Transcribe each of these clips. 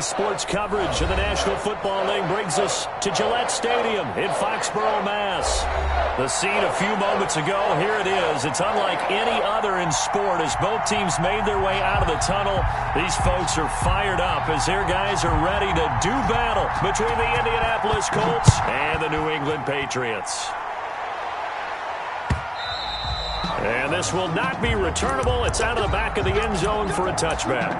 Today's sports coverage of the National Football League brings us to Gillette Stadium in Foxborough, Mass. The scene a few moments ago, here it is. It's unlike any other in sport as both teams made their way out of the tunnel. These folks are fired up as their guys are ready to do battle between the Indianapolis Colts and the New England Patriots. And this will not be returnable. It's out of the back of the end zone for a touchback.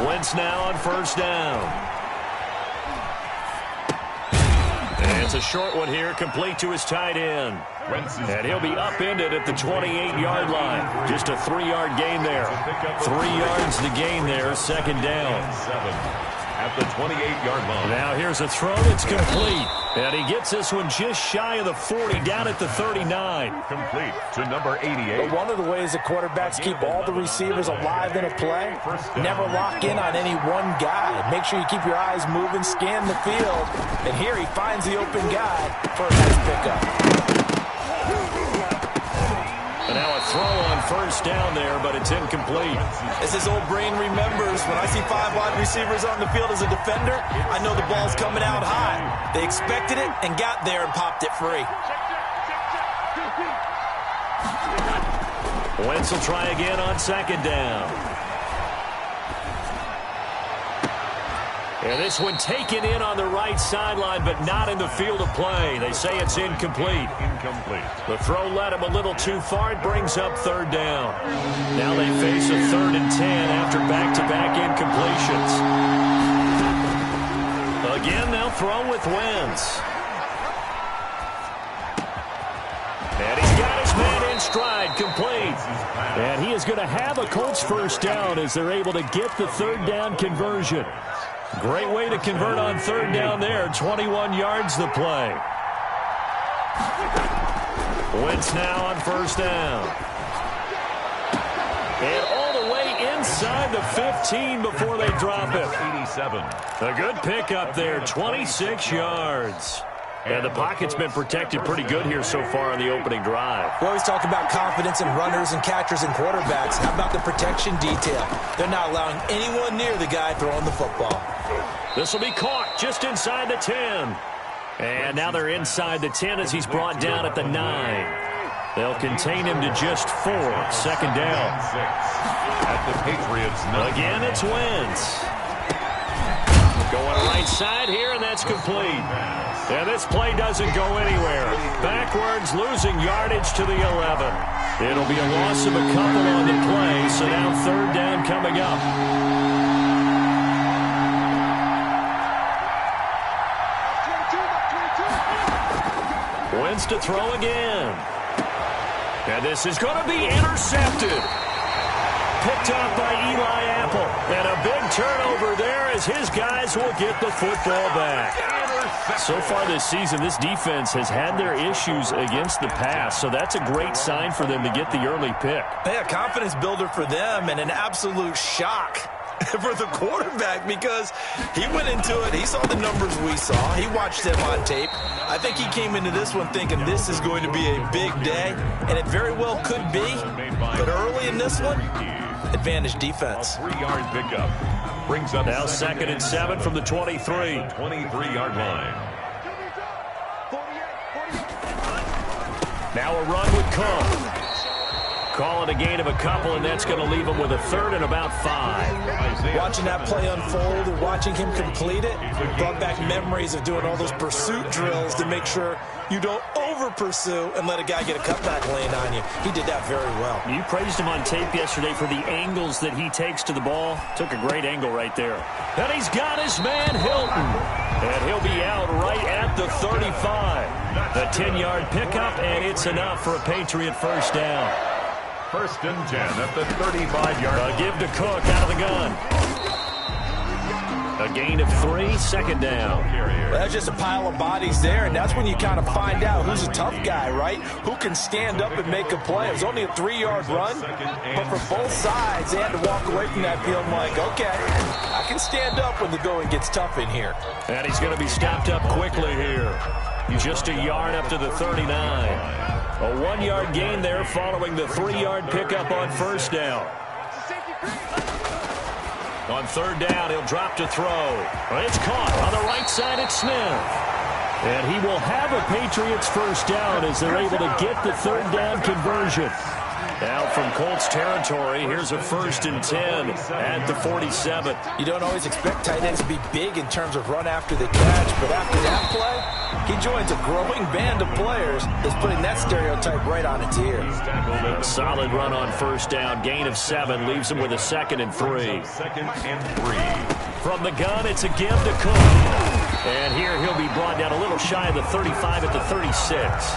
Wentz now on first down. And it's a short one here, complete to his tight end. And he'll be upended at the 28-yard line. Just a 3-yard gain there. 3 yards to gain there, second down. At the 28-yard line. Now here's a throw that's complete. And he gets this one just shy of the 40, down at the 39. Complete to number 88. But one of the ways the quarterbacks keep all the receivers alive in a play, never lock in on any one guy. Make sure you keep your eyes moving, scan the field. And here he finds the open guy for a nice pickup. And now a throw on first down there, but it's incomplete. As his old brain remembers, when I see 5 wide receivers on the field as a defender, I know the ball's coming out high. They expected it and got there and popped it free. Wentz will try again on second down. And this one taken in on the right sideline, but not in the field of play. They say it's incomplete. The throw led him a little too far. It brings up third down. Now they face a 3rd and 10 after back-to-back incompletions. Again, they'll throw with Wentz. And he's got his man in stride, complete. And he is going to have a Colts first down as they're able to get the third down conversion. Great way to convert on third down there. 21 yards the play. Wentz now on first down. And all the way inside the 15 before they drop it. 87. A good pickup there, 26 yards. And the pocket's been protected pretty good here so far on the opening drive. We always talk about confidence in runners and catchers and quarterbacks. How about the protection detail? They're not allowing anyone near the guy throwing the football. This will be caught just inside the 10. And now they're inside the 10 as he's brought down at the 9. They'll contain him to just 4. Second down. At the Patriots. Again, it's Wentz. Going right side here, and that's complete. And this play doesn't go anywhere. Backwards, losing yardage to the 11. It'll be a loss of a couple on the play, so now third down coming up. Wentz to throw again. And this is going to be intercepted. Picked off by Eli Apple. And a big turnover there as his guys will get the football back. So far this season, this defense has had their issues against the pass, so that's a great sign for them to get the early pick. Yeah, confidence builder for them and an absolute shock for the quarterback because he went into it. He saw the numbers we saw. He watched them on tape. I think he came into this one thinking this is going to be a big day, and it very well could be. But early in this one, advantage defense. 3-yard pickup. Brings up now 2nd and 7 from the 23. 23-yard line. Now a run with Cook. Calling a gain of a couple, and that's going to leave him with a 3rd and about 5. Watching that play unfold and watching him complete it brought back memories of doing all those pursuit drills to make sure you don't over-pursue and let a guy get a cutback lane on you. He did that very well. You praised him on tape yesterday for the angles that he takes to the ball. Took a great angle right there. And he's got his man Hilton. And he'll be out right at the 35. The 10-yard pickup, and it's enough for a Patriot first down. 1st and 10 at the 35-yard line. Give to Cook out of the gun. A gain of 3, second down. Well, that's just a pile of bodies there, and that's when you kind of find out who's a tough guy, right? Who can stand up and make a play. It was only a 3-yard run, but for both sides, they had to walk away from that feeling like, okay, I can stand up when the going gets tough in here. And he's going to be stopped up quickly here. He's just a yard up to the 39. A 1-yard gain there following the 3-yard pickup on first down. On third down, he'll drop to throw. It's caught on the right side. It's Smith. And he will have a Patriots first down as they're able to get the third down conversion. Now from Colts territory, here's a 1st and 10 at the 47. You don't always expect tight ends to be big in terms of run after the catch, but after that play, he joins a growing band of players that's putting that stereotype right on its ear. A solid run on first down, gain of 7, leaves him with a 2nd and 3. From the gun, it's a give to Cook. And here he'll be brought down a little shy of the 35 at the 36.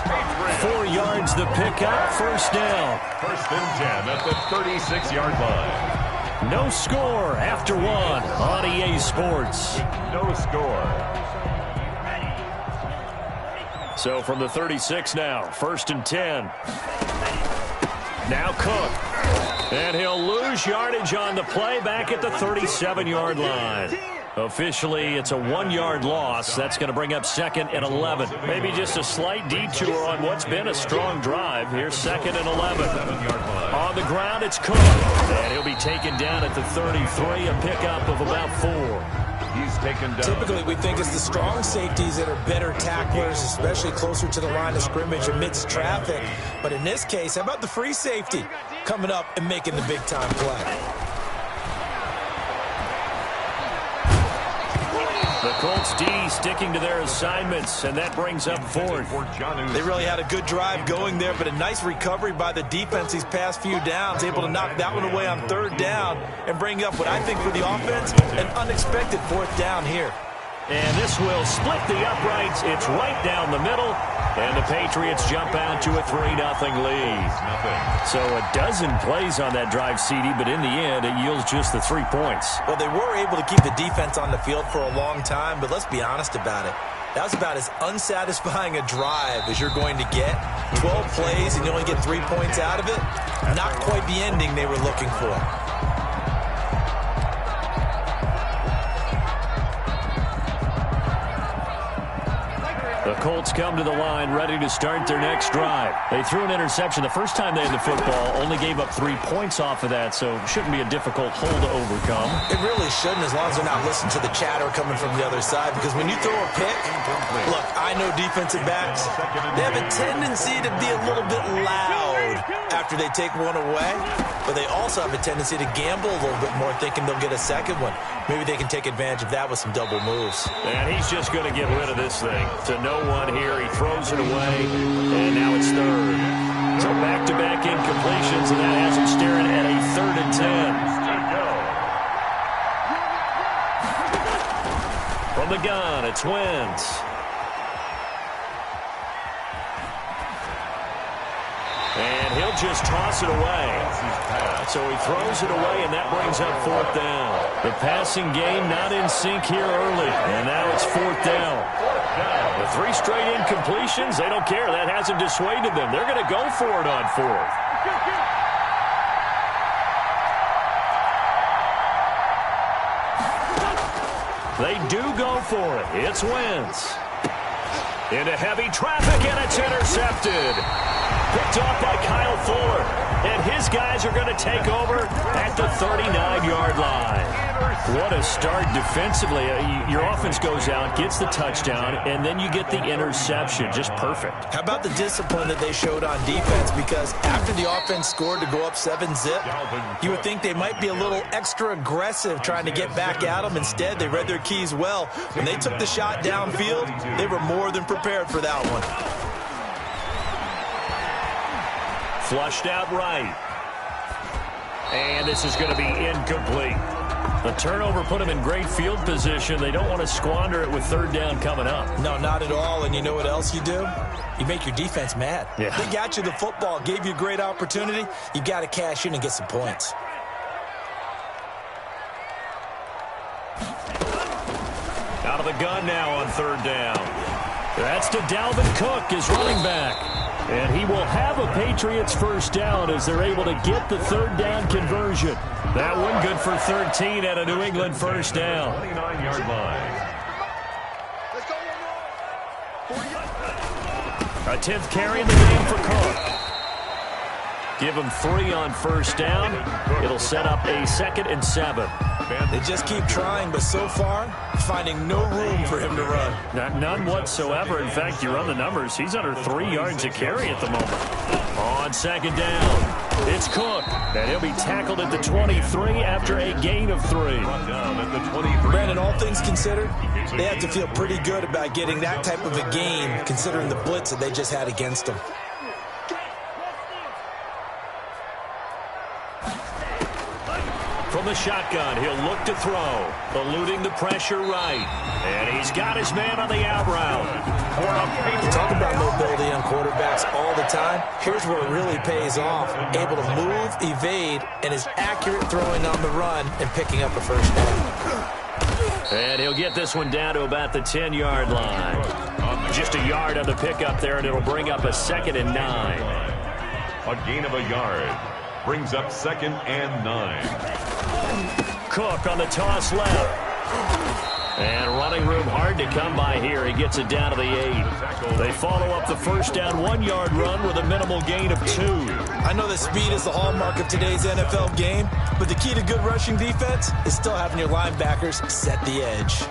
4 yards the pickup, first down. 1st and 10 at the 36-yard line. No score after 1 on EA Sports. No score. So from the 36 now, 1st and 10. Now Cook. And he'll lose yardage on the play back at the 37-yard line. Officially, it's a 1-yard loss. That's going to bring up 2nd and 11. Maybe just a slight detour on what's been a strong drive. Here's 2nd and 11. On the ground, it's Cook. And he'll be taken down at the 33, a pickup of about 4. He's taken down. Typically, we think it's the strong safeties that are better tacklers, especially closer to the line of scrimmage amidst traffic. But in this case, how about the free safety coming up and making the big-time play? The Colts D sticking to their assignments, and that brings up 4th. They really had a good drive going there, but a nice recovery by the defense these past few downs, able to knock that one away on 3rd down and bring up what I think for the offense, an unexpected 4th down here. And this will split the uprights. It's right down the middle, and the Patriots jump out to a 3-0 lead. So a dozen plays on that drive, CD, but in the end, it yields just the 3 points. Well, they were able to keep the defense on the field for a long time, but let's be honest about it. That was about as unsatisfying a drive as you're going to get. 12 plays and you only get 3 points out of it. Not quite the ending they were looking for. The Colts come to the line ready to start their next drive. They threw an interception the first time they had the football, only gave up 3 points off of that, so shouldn't be a difficult hole to overcome. It really shouldn't, as long as they're not listening to the chatter coming from the other side, because when you throw a pick, look, I know defensive backs, they have a tendency to be a little bit loud after they take one away, but they also have a tendency to gamble a little bit more, thinking they'll get a second one. Maybe they can take advantage of that with some double moves. And he's just going to get rid of this thing. To no one here. He throws it away, and now it's 3rd. So back-to-back incompletions, and that has him staring at a 3rd and 10. From the gun, it's Wentz. And he'll just toss it away. So he throws it away, and that brings up 4th down. The passing game not in sync here early, and now it's 4th down. With 3 straight incompletions, they don't care. That hasn't dissuaded them. They're going to go for it on 4th. They do go for it. It's Wentz. Into heavy traffic, and it's intercepted. Picked off by Kyle Fuller. And his guys are going to take over at the 39-yard line. What a start defensively. Your offense goes out, gets the touchdown, and then you get the interception. Just perfect. How about the discipline that they showed on defense? Because after the offense scored to go up 7-zip, you would think they might be a little extra aggressive trying to get back at them. Instead, they read their keys well. When they took the shot downfield, they were more than prepared for that one. Flushed out right. And this is going to be incomplete. The turnover put them in great field position. They don't want to squander it with 3rd down coming up. No, not at all. And you know what else you do? You make your defense mad. Yeah. They got you the football, gave you a great opportunity. You got to cash in and get some points. the gun now on third down. That's to Dalvin Cook, his running back. And he will have a Patriots first down as they're able to get the third down conversion. That one good for 13 at a New England first down. 29-yard line. A 10th carry in the game for Cook. Give him 3 on first down. It'll set up a 2nd and 7. They just keep trying, but so far, finding no room for him to run. None whatsoever. In fact, you run the numbers. He's under 3 yards a carry at the moment. On 2nd down, it's Cook. And he'll be tackled at the 23 after a gain of 3. Brandon, all things considered, they have to feel pretty good about getting that type of a gain, considering the blitz that they just had against them. From the shotgun, he'll look to throw. Eluding the pressure right. And he's got his man on the out route. We talk about mobility on quarterbacks all the time. Here's where it really pays off. Able to move, evade, and is accurate throwing on the run and picking up a first down. And he'll get this one down to about the 10-yard line. Just a yard on the pickup there, and it'll bring up a 2nd and 9. A gain of a yard. Brings up 2nd and 9. Cook on the toss left. And running room hard to come by here. He gets it down to the 8. They follow up the first down 1-yard run with a minimal gain of 2. I know that speed is the hallmark of today's NFL game, but the key to good rushing defense is still having your linebackers set the edge.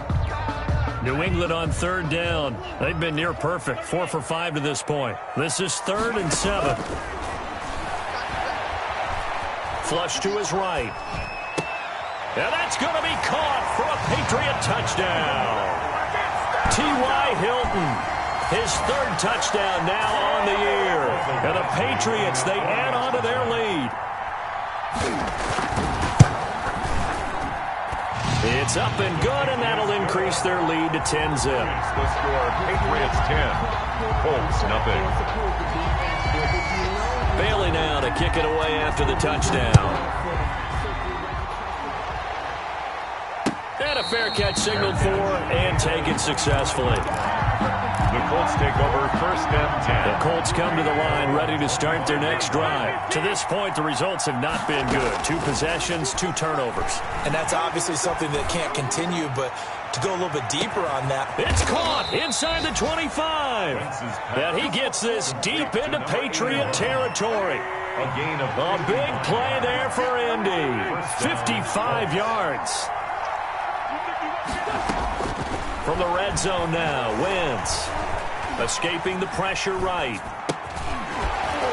New England on third down. They've been near perfect. 4 for 5 to this point. This is 3rd and 7. Flush to his right. And that's going to be caught for a Patriot touchdown. T.Y. Hilton, his 3rd touchdown now on the year. And the Patriots, they add on to their lead. It's up and good, and that'll increase their lead to 10-zip. The score, Patriots 10, Colts nothing. Bailey now to kick it away after the touchdown. And a fair catch signaled for and taken successfully. The Colts take over 1st and 10. The Colts come to the line ready to start their next drive. To this point, the results have not been good. 2 possessions, 2 turnovers. And that's obviously something that can't continue, but to go a little bit deeper on that. It's caught inside the 25. And he gets this deep into Patriot territory. A big play there for Indy. 55 yards. From the red zone now, Wentz escaping the pressure right.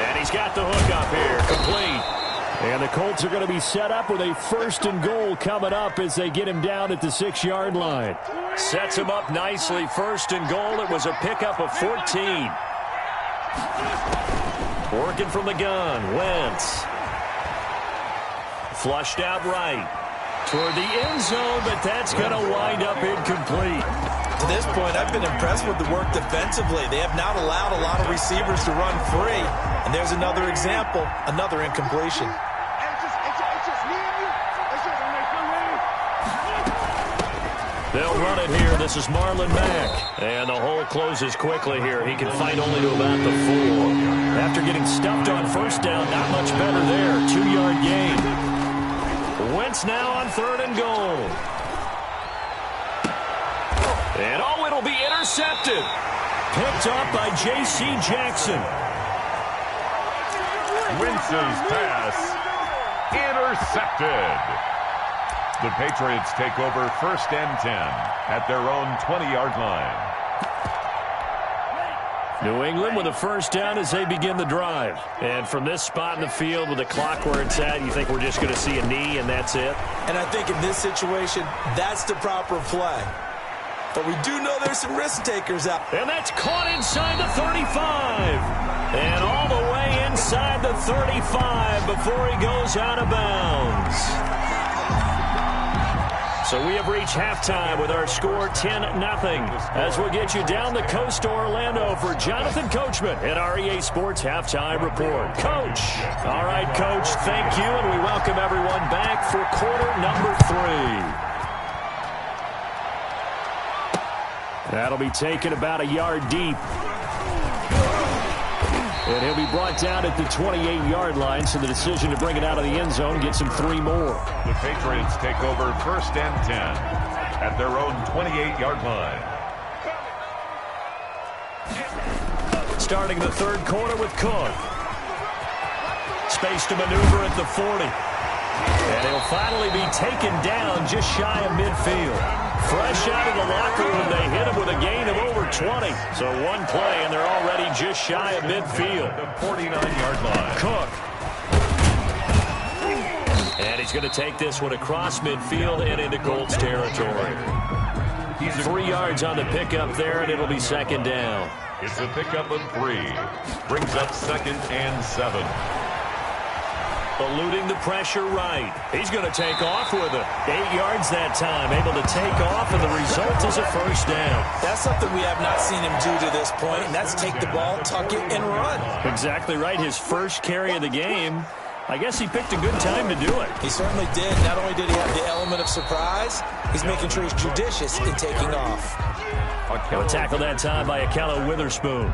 And he's got the hook up here, complete. And the Colts are going to be set up with a 1st and goal coming up as they get him down at the 6-yard line. Sets him up nicely, 1st and goal. It was a pickup of 14. Working from the gun, Wentz. Flushed out right. Toward the end zone, but that's going to wind up incomplete. To this point, I've been impressed with the work defensively. They have not allowed a lot of receivers to run free. And there's another example, another incompletion. They'll run it here. This is Marlon Mack. And the hole closes quickly here. He can fight only to about the 4. After getting stuffed on first down, not much better there. 2-yard gain. Wentz now on 3rd and goal. And oh, it'll be intercepted. Picked up by J.C. Jackson. Wentz's pass intercepted. The Patriots take over 1st and 10 at their own 20-yard line. New England with a first down as they begin the drive. And from this spot in the field with the clock where it's at, you think we're just going to see a knee and that's it? And I think in this situation, that's the proper play. But we do know there's some risk takers out. And that's caught inside the 35. And all the way inside the 35 before he goes out of bounds. So we have reached halftime with our score 10-0 as we'll get you down the coast to Orlando for Jonathan Coachman at our EA Sports Halftime Report. Coach. All right, Coach, thank you, and we welcome everyone back for quarter number 3. That'll be taken about a yard deep. And he'll be brought down at the 28-yard line, so the decision to bring it out of the end zone gets him 3 more. The Patriots take over 1st and 10 at their own 28-yard line. Starting the third quarter with Cook. Space to maneuver at the 40. And he'll finally be taken down just shy of midfield. Fresh out of the locker room, they hit him with a gain of over 20. So one play, and they're already just shy of midfield. The 49-yard line. Cook. And he's going to take this one across midfield and into Colts territory. 3 yards on the pickup there, and it'll be 2nd down. It's a pickup of 3. Brings up 2nd and 7. Eluding the pressure right. He's going to take off with it. 8 yards that time. Able to take off, and the result is a 1st down. That's something we have not seen him do to this point, and that's take the ball, tuck it, and run. Exactly right. His first carry of the game. I guess he picked a good time to do it. He certainly did. Not only did he have the element of surprise, he's making sure he's judicious in taking off. A tackle that time by Akello Witherspoon.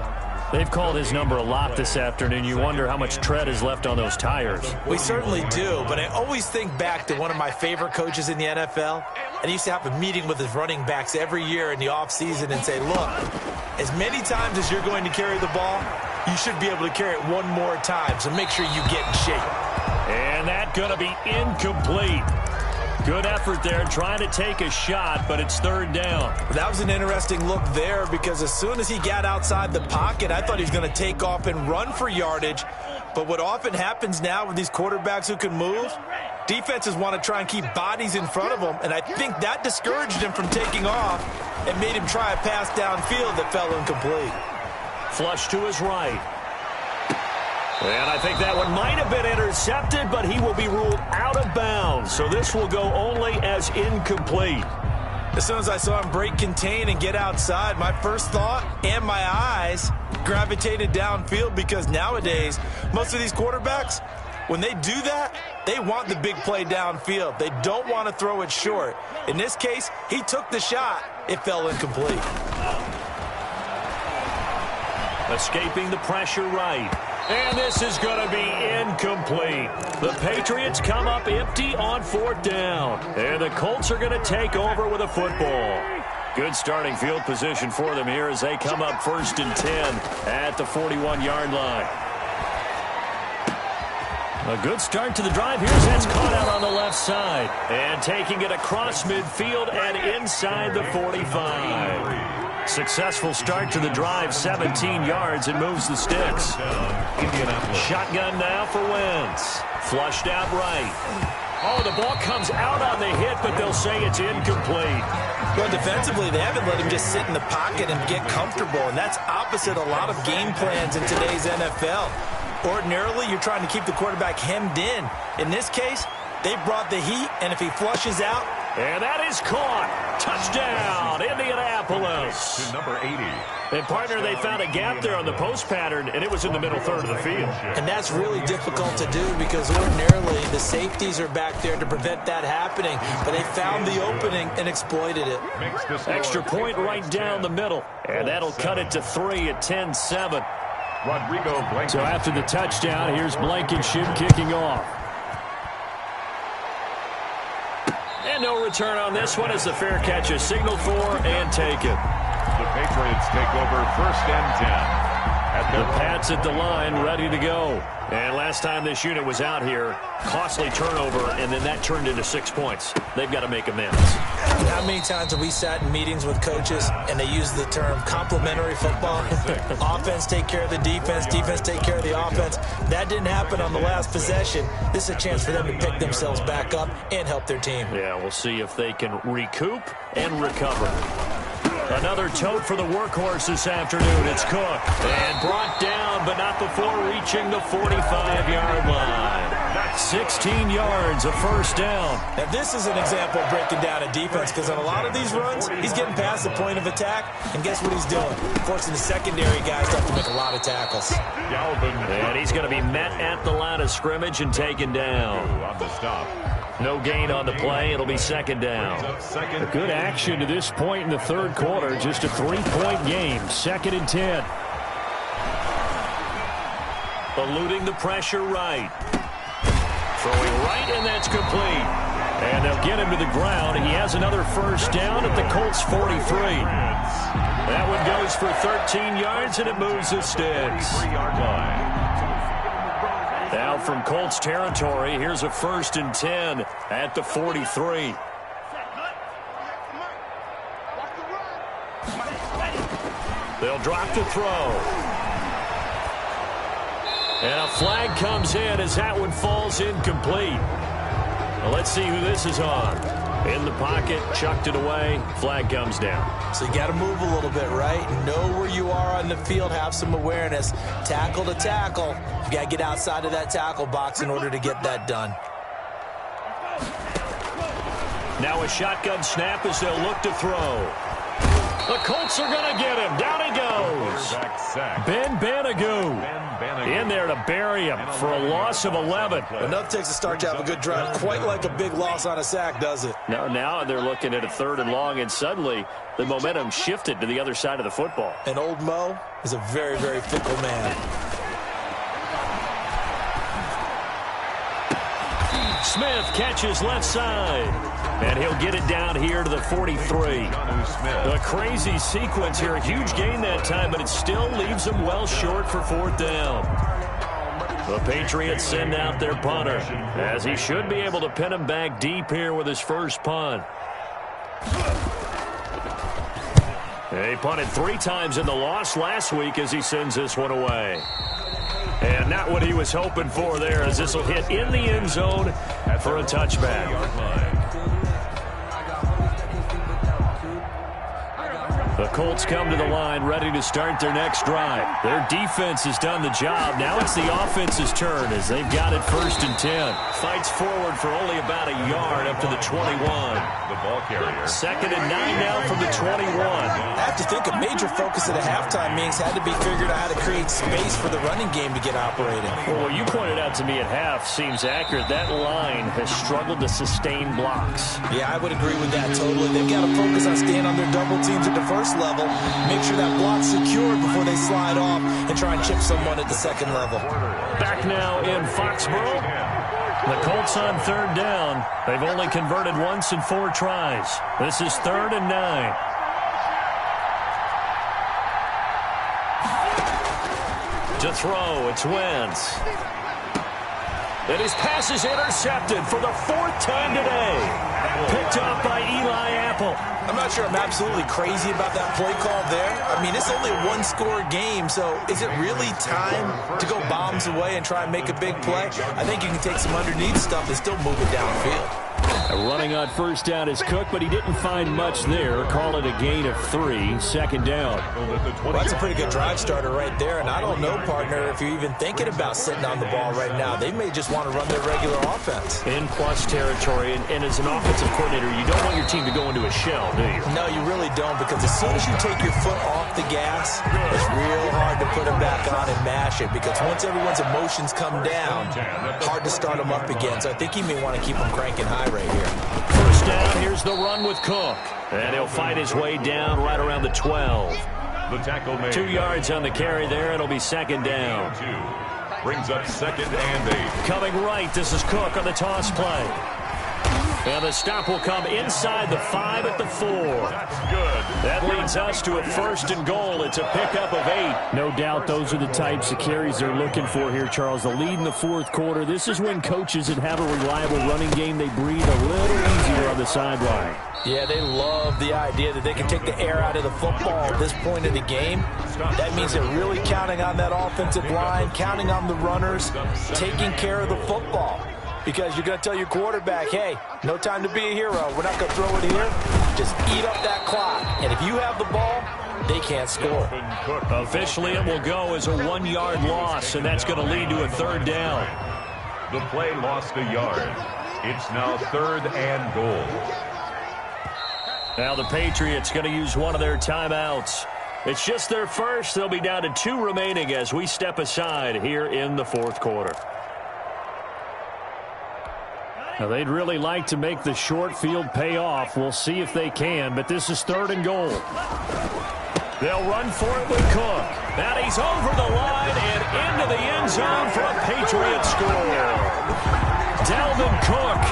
They've called his number a lot this afternoon. You wonder how much tread is left on those tires. We certainly do, but I always think back to one of my favorite coaches in the NFL, and he used to have a meeting with his running backs every year in the offseason and say, look, as many times as you're going to carry the ball, you should be able to carry it one more time, so make sure you get in shape. And that's going to be incomplete. Good effort there, trying to take a shot, but it's 3rd down. That was an interesting look there because as soon as he got outside the pocket, I thought he was going to take off and run for yardage. But what often happens now with these quarterbacks who can move, defenses want to try and keep bodies in front of them, and I think that discouraged him from taking off and made him try a pass downfield that fell incomplete. Flush to his right. And I think that one might have been intercepted, but he will be ruled out of bounds. So this will go only as incomplete. As soon as I saw him break contain and get outside, my first thought and my eyes gravitated downfield because nowadays, most of these quarterbacks, when they do that, they want the big play downfield. They don't want to throw it short. In this case, he took the shot. It fell incomplete. Escaping the pressure right. And this is going to be incomplete. The Patriots come up empty on 4th down. And the Colts are going to take over with a football. Good starting field position for them here as they come up 1st and 10 at the 41-yard line. A good start to the drive. Here's that's caught out on the left side. And taking it across midfield and inside the 45. Successful start to the drive, 17 yards, and moves the sticks. Shotgun now for Wentz. Flushed out right. Oh, the ball comes out on the hit, but they'll say it's incomplete. Well, defensively, they haven't let him just sit in the pocket and get comfortable, and that's opposite a lot of game plans in today's NFL. Ordinarily, you're trying to keep the quarterback hemmed in. In this case, they brought the heat, and if he flushes out, and that is caught. Touchdown, Indianapolis. To number 80. And, partner, they found a gap there on the post pattern, and it was in the middle third of the field. And that's really difficult to do because ordinarily the safeties are back there to prevent that happening. But they found the opening and exploited it. Extra point right down the middle. And that'll cut it to 3 at 10-7. Rodrigo Blankenship. So after the touchdown, here's Blankenship kicking off. And no return on this one as the fair catch is signaled for and taken. The Patriots take over 1st and 10. The Pats at the line, ready to go. And last time this unit was out here, costly turnover, and then that turned into 6 points. They've got to make amends. How many times have we sat in meetings with coaches and they use the term complementary football? Offense take care of the defense, defense take care of the offense. That didn't happen on the last possession. This is a chance for them to pick themselves back up and help their team. Yeah, we'll see if they can recoup and recover. Another tote for the workhorse this afternoon. It's Cook. And brought down, but not before reaching the 45-yard line. 16 yards, a 1st down. Now, this is an example of breaking down a defense because on a lot of these runs, he's getting past the point of attack, and guess what he's doing? Forcing the secondary guys to have to make a lot of tackles. And he's going to be met at the line of scrimmage and taken down. On the stop. No gain on the play. It'll be second down. A good action to this point in the third quarter. Just a 3-point game. 2nd and 10. Eluding the pressure right. Throwing right, and that's complete. And they'll get him to the ground. He has another first down at the Colts 43. That one goes for 13 yards, and it moves the sticks. Now from Colts territory, here's a 1st and 10 at the 43. They'll drop the throw. And a flag comes in as that one falls incomplete. Well, let's see who this is on. In the pocket, chucked it away, flag comes down. So you got to move a little bit, right? Know where you are on the field, have some awareness. Tackle to tackle. You got to get outside of that tackle box in order to get that done. Now a shotgun snap as they'll look to throw. The Colts are going to get him. Down he goes. Ben Banagoo in there to bury him for a loss of 11. Enough takes to start to have a good drive. Quite like a big loss on a sack, does it? Now they're looking at a 3rd and long, and suddenly the momentum shifted to the other side of the football. And old Mo is a very, very fickle man. Smith catches left side. And he'll get it down here to the 43. A crazy sequence here. A huge gain that time, but it still leaves them well short for 4th down. The Patriots send out their punter, as he should be able to pin him back deep here with his first punt. He punted 3 times in the loss last week as he sends this one away. And not what he was hoping for there, as this will hit in the end zone for a touchback. The Colts come to the line ready to start their next drive. Their defense has done the job. Now it's the offense's turn as they've got it 1st and 10. Fights forward for only about a yard up to the 21. The ball carrier. 2nd and 9 now from the 21. I have to think a major focus at a halftime meetings had to be figured out how to create space for the running game to get operating. Well, what you pointed out to me at half seems accurate. That line has struggled to sustain blocks. Yeah, I would agree with that totally. They've got to focus on staying on their double teams at the first level, make sure that block's secured before they slide off and try and chip someone at the 2nd level. Back now in Foxborough. The Colts on 3rd down. They've only converted once in 4 tries. This is 3rd and 9. To throw, it's Wentz. And his pass is intercepted for the 4th time today. Picked up by Eli Apple. I'm not sure I'm absolutely crazy about that play call there. I mean, it's only a 1-score game, so is it really time to go bombs away and try and make a big play? I think you can take some underneath stuff and still move it downfield. Running on 1st down is Cook, but he didn't find much there. Call it a gain of 3, 2nd down. Well, that's a pretty good drive starter right there, and I don't know, partner, if you're even thinking about sitting on the ball right now. They may just want to run their regular offense. In plus territory, and as an offensive coordinator, you don't want your team to go into a shell, do you? No, you really don't, because as soon as you take your foot off the gas, it's real hard to put it back on and mash it, because once everyone's emotions come down, hard to start them up again. So I think you may want to keep them cranking high right here. First down, here's the run with Cook. And he'll fight his way down right around the 12. The tackle made. 2 yards on the carry there. It'll be 2nd down. Brings up 2nd and 8. Coming right, this is Cook on the toss play. And the stop will come inside the 5 at the 4. That's good. That leads us to a 1st and goal. It's a pickup of 8. No doubt those are the types of carries they're looking for here, Charles. The lead in the 4th quarter. This is when coaches that have a reliable running game, they breathe a little easier on the sideline. Yeah, they love the idea that they can take the air out of the football at this point of the game. That means they're really counting on that offensive line, counting on the runners, taking care of the football. Because you're going to tell your quarterback, hey, no time to be a hero. We're not going to throw it here. Just eat up that clock. And if you have the ball, they can't score. Officially, it will go as a 1-yard loss, and that's going to lead to a 3rd down. The play lost a yard. It's now 3rd and goal. Now the Patriots going to use one of their timeouts. It's just their first. They'll be down to 2 remaining as we step aside here in the 4th quarter. Now, they'd really like to make the short field pay off. We'll see if they can, but this is 3rd and goal. They'll run for it with Cook. And he's over the line and into the end zone for a Patriot score. Dalvin Cook,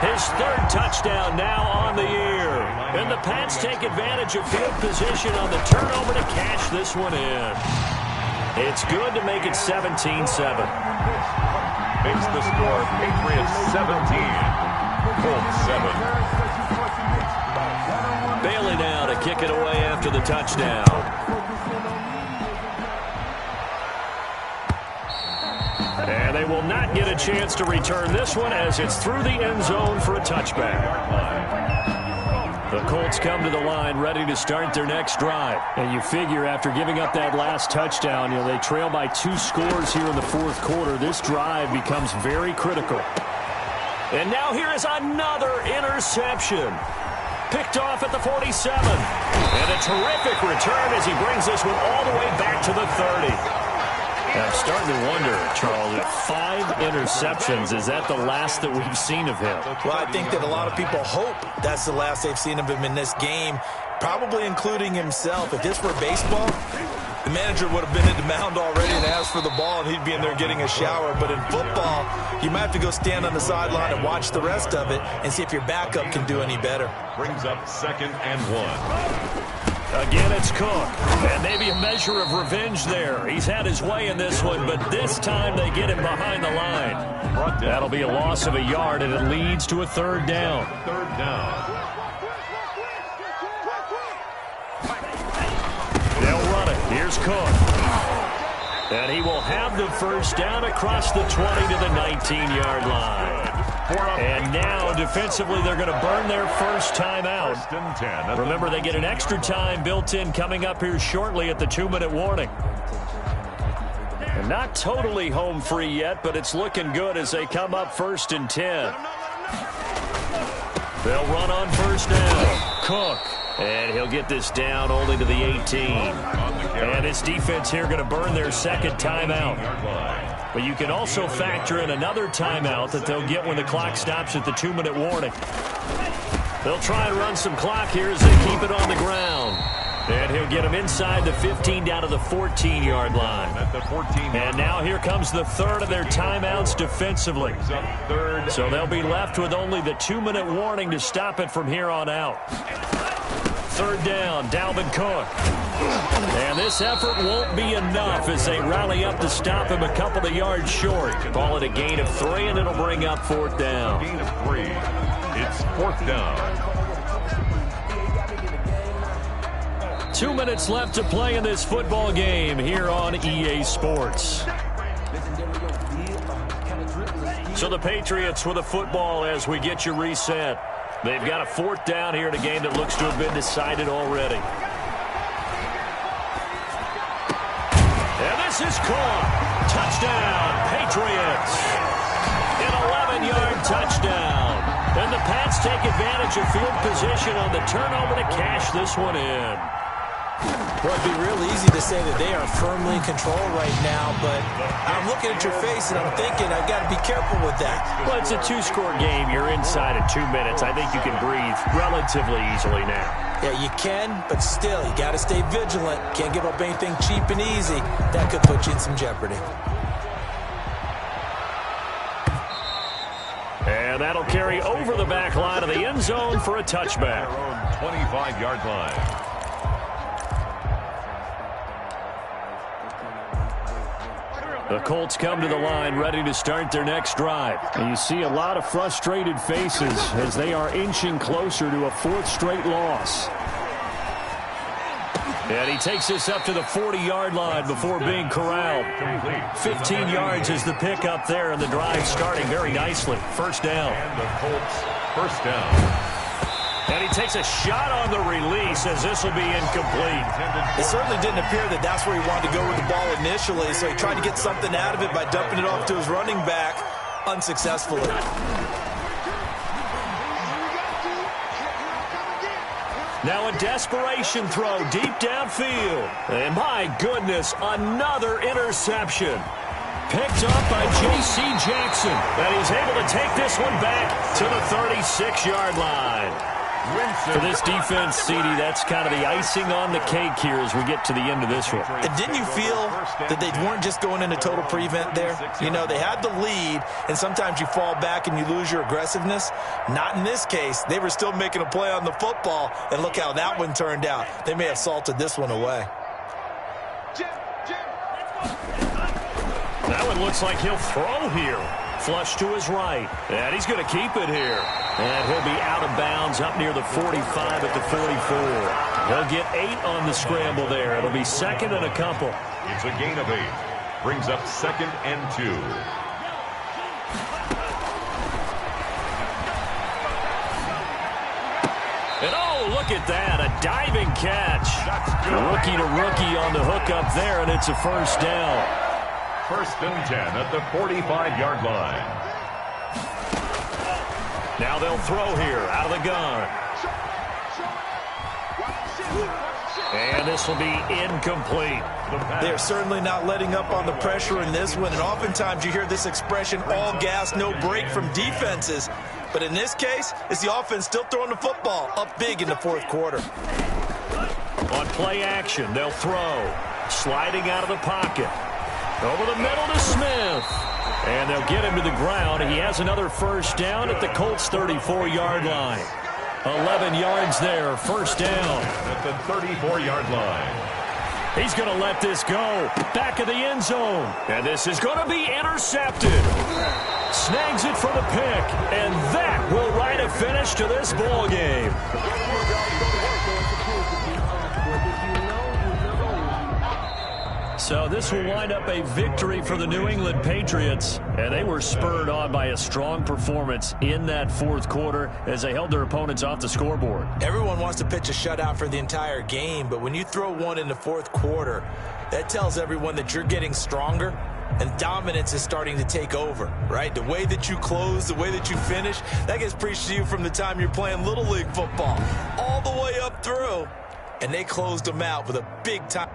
his 3rd touchdown now on the year. And the Pats take advantage of field position on the turnover to cash this one in. It's good to make it 17-7. Makes the score Patriots 17, Colts 7. Bailey now to kick it away after the touchdown. And they will not get a chance to return this one as it's through the end zone for a touchback. The Colts come to the line ready to start their next drive. And you figure after giving up that last touchdown, they trail by 2 scores here in the 4th quarter. This drive becomes very critical. And now here is another interception. Picked off at the 47. And a terrific return as he brings this one all the way back to the 30. I'm starting to wonder, Charles, if 5 interceptions, is that the last that we've seen of him? Well, I think that a lot of people hope that's the last they've seen of him in this game, probably including himself. If this were baseball, the manager would have been in the mound already and asked for the ball, and he'd be in there getting a shower. But in football, you might have to go stand on the sideline and watch the rest of it and see if your backup can do any better. Brings up 2nd and 1. Again, it's Cook. And maybe a measure of revenge there. He's had his way in this one, but this time they get him behind the line. That'll be a loss of a yard, and it leads to a 3rd down. 3rd down. They'll run it. Here's Cook. And he will have the 1st down across the 20 to the 19-yard line. And now, defensively, they're going to burn their 1st timeout. 1st and 10. Remember, they get an extra time built in coming up here shortly at the 2-minute warning. And not totally home free yet, but it's looking good as they come up 1st and 10. They'll run on 1st down. Cook. And he'll get this down only to the 18. And this defense here going to burn their 2nd timeout. But you can also factor in another timeout that they'll get when the clock stops at the 2-minute warning. They'll try and run some clock here as they keep it on the ground. And he'll get him inside the 15 down to the 14-yard line. At the 14. And now here comes the 3rd of their timeouts defensively. So they'll be left with only the 2-minute warning to stop it from here on out. 3rd down, Dalvin Cook. And this effort won't be enough as they rally up to stop him a couple of yards short. Call it a gain of 3, and it'll bring up 4th down. Gain of 3. It's 4th down. 2 minutes left to play in this football game here on EA Sports. So the Patriots with a football as we get you reset. They've got a 4th down here in a game that looks to have been decided already. And this is caught. Touchdown, Patriots. An 11-yard touchdown. And the Pats take advantage of field position on the turnover to cash this one in. Well, it'd be real easy to say that they are firmly in control right now, but I'm looking at your face and I'm thinking I've got to be careful with that. Well, it's a 2-score game. You're inside in 2 minutes. I think you can breathe relatively easily now. Yeah, you can, but still, you got to stay vigilant. Can't give up anything cheap and easy. That could put you in some jeopardy. And that'll carry over the back line of the end zone for a touchback. 25-yard line. The Colts come to the line ready to start their next drive. And you see a lot of frustrated faces as they are inching closer to a 4th straight loss. And he takes this up to the 40-yard line before being corralled. 15 yards is the pickup there, and the drive starting very nicely. 1st down. And the Colts 1st down. And he takes a shot on the release as this will be incomplete. It certainly didn't appear that that's where he wanted to go with the ball initially, so he tried to get something out of it by dumping it off to his running back unsuccessfully. Now a desperation throw deep downfield. And my goodness, another interception. Picked up by J.C. Jackson. And he's able to take this one back to the 36-yard line. For this defense, CD, that's kind of the icing on the cake here as we get to the end of this one. And didn't you feel that they weren't just going into total prevent there? You know, they had the lead, and sometimes you fall back and you lose your aggressiveness. Not in this case. They were still making a play on the football, and look how that one turned out. They may have salted this one away. That one looks like he'll throw here. Flush to his right. And he's going to keep it here. And he'll be out of bounds up near the 45 at the 44. He'll get 8 on the scramble there. It'll be second and a couple. It's a gain of 8. Brings up 2nd and 2. And oh, look at that. A diving catch. Rookie to rookie on the hook up there, and it's a first down. 1st and 10 at the 45-yard line. Now they'll throw here out of the gun. And this will be incomplete. They're certainly not letting up on the pressure in this one, and oftentimes you hear this expression, all gas, no break from defenses. But in this case, it's the offense still throwing the football up big in the 4th quarter. On play action, they'll throw. Sliding out of the pocket. Over the middle to Smith. And they'll get him to the ground. He has another first down at the Colts' 34-yard line. 11 yards there, first down. At the 34-yard line. He's going to let this go. Back of the end zone. And this is going to be intercepted. Snags it for the pick. And that will write a finish to this ball game. So this will wind up a victory for the New England Patriots. And they were spurred on by a strong performance in that 4th quarter as they held their opponents off the scoreboard. Everyone wants to pitch a shutout for the entire game, but when you throw one in the 4th quarter, that tells everyone that you're getting stronger and dominance is starting to take over, right? The way that you close, the way that you finish, that gets preached to you from the time you're playing Little League football all the way up through. And they closed them out with a big time.